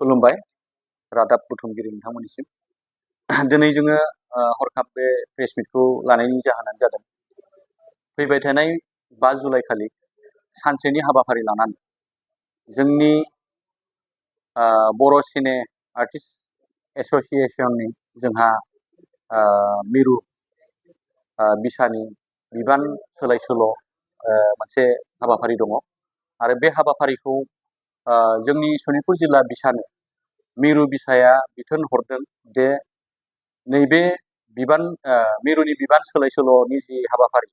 खुलुमबाय रादाब बुथुमगिरि नोंथांमोननिसिम। दिनै जोङो हरखाब बे प्रेस मिटखौ लानायनि जाहोनानो जादों फैबाय थानाय 5 जुलाइ खालि सानसेनि हाबाफारि लानानै जोंनि बर' सिने आर्टिस्ट एस'सिएशननि जोंहा मिरु बिसानि बिबान सोलाय सोल' मोनसे हाबाफारि दङ आरो बे हाबाफारिखौ जोंनि सनितपुर जिल्ला बिसानो मिरु बिसाया बिथोन हरदों जे नैबे मिरुनि बिबान सोलाय सोल'नि जि हाबाफारि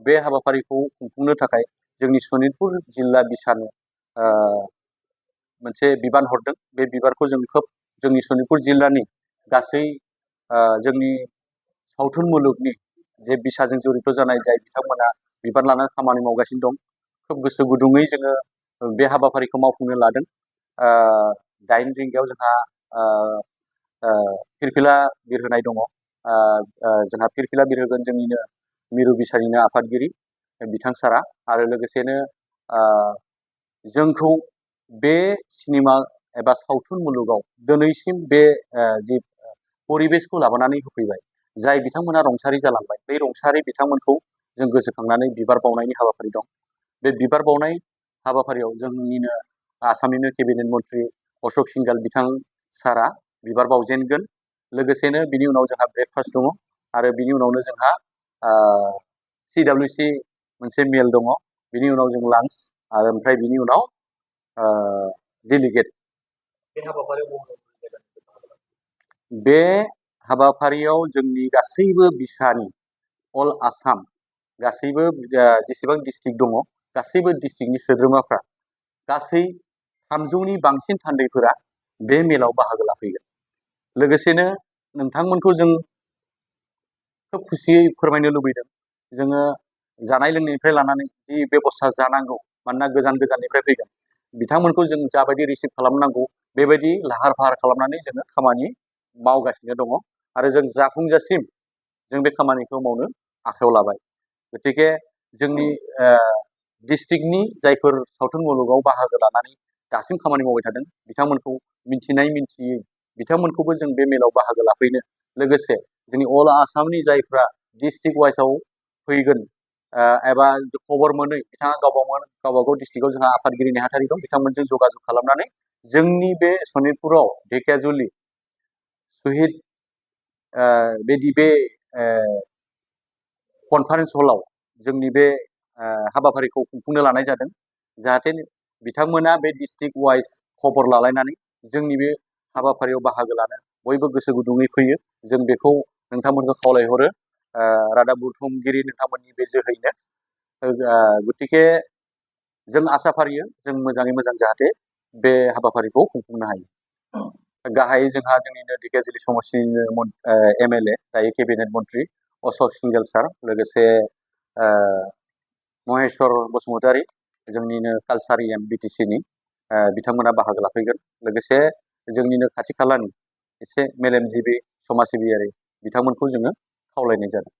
बे हाबाफारिखौ खुंफुंनो थाखाय जोंनि सनितपुर जिल्ला बिसानो मोनसे बिबान हरदों। बे बिबानखौ जों खोब जोंनि सनितपुर जिल्लानि गासै जोंनि सावथुन मुलुगनि जे बिसाजों जड़ित जानाय जाय बिथांमोना बिबान लानानै खामानि मावगासिनो दं, खोब गोसो गुदुङै जोङो बे हाबाफारिखौ मावफुंनो लादों। 8 रिंगायाव जोंहा फिरफिला बिरहोनाय दङ। जोंहा फिरफिला बिरहोगोन जोंनिनो मिरु बिसानिनो आफादगिरि बिथां सारा, आरो लोगोसेनो जोंखौ बे सिनेमा एबा सावथुन मुलुगाव दिनैसिम बे जि परिबेसखौ लाबोनानै होफैबाय, जाय बिथांमोना रुंसारि जालांबाय, बै रुंसारि बिथांमोनखौ जों गोसोखांनानै बिबार बावनायनि हाबाफारि दं। बे बिबार बावनाय हाबाफारियाव जोंनिनो आसामनिनो केबिनेट मन्त्रि अशोक सिंघाल बिथां सारा बिबार बावजेनगोन। लोगोसेनो बिनि उनाव जोंहा ब्रेकफास्ट दङ आरो बिनि उनावनो जोंहा CWC मोनसे मेल दङ। बिनि उनाव जों लान्च आरो ओमफ्राय बिनि उनाव डेलिगेट। बे हाबाफारियाव जोंनि गासैबो बिसानि अल आसाम गासैबो जेसेबां डिस्ट्रिक्ट दङ गासैबो डिस्ट्रिक्टनि सोद्रोमाफ्रा गासै 300नि बांसिन थान्दैफोरा बे मेलाव बाहागो लाफैगोन। लोगोसेनो नोंथांमोनखौ जों खोब खुसियै फोरमायनो लुबैदों, जोङो जानाय लोंनायनिफ्राय लानानै जि बेबस्था जानांगौ, मानोना गोजान गोजाननिफ्राय फैगोन बिथांमोनखौ जों जाबायदि रिसिभ खालामनांगौ बेबायदि लाहार फाहार खालामनानै जोङो खामानि मावगासिनो दङ आरो जों जाफुंजासिम जों बे खामानिखौ मावनो आखायाव लाबाय। गतिके जोंनि डिस्ट्रिक्टनि जायफोर सावथुन मुलुगाव बाहागो लानानै दासिम खामानि मावबाय थादों बिथांमोनखौ मिन्थिनाय मिन्थियै बिथांमोनखौबो जों बे मेलाव बाहागो लाफैनो, लोगोसे जोंनि अल आसामनि जायफ्रा डिस्ट्रिक्ट वाइसआव फैगोन एबा खबर मोनै बिथाङा गावबागाव डिस्ट्रिक्टआव जोंहा आफादगिरि नेहाथारि दं, बिथांमोनजों जगाजग खालामनानै जोंनि बे सनितपुराव ढेकियाजुलि शहीद बे कनफारेन्स हलाव जोंनि बे हाबाफारिखौ खुंफुंनो लानाय जादों, जाहाथे बिथांमोना बे डिस्ट्रिक्ट वाइज खबर लालायनानै जोंनि बे हाबाफारियाव बाहागो लानो बयबो गोसो गुदुङै फैयो। जों बेखौ नोंथांमोनखौ खावलायहरो रादाब बुथुमगिरि नोंथांमोननि बे जोहैनो। गतिके जों आसा फारियो जों मोजाङै मोजां जाहाथे बे हाबाफारिखौ खुंफुंनो हायो। गाहायै जोंहा जोंनिनो ढेकियाजुलि समस्तिनिनो MLA दायो केबिनेट मन्त्रि अशोक सिंघाल सार, लोगोसे महेश्वर बसुमतारी जोंनिनो कालसार BTCनि बिथांमोना बाहागो लाफैगोन। लोगोसे जोंनिनो खाथि खालानि एसे मेलेमजिबि समाज सिबियारि बिथांमोनखौ जोङो खावलायनाय जादों।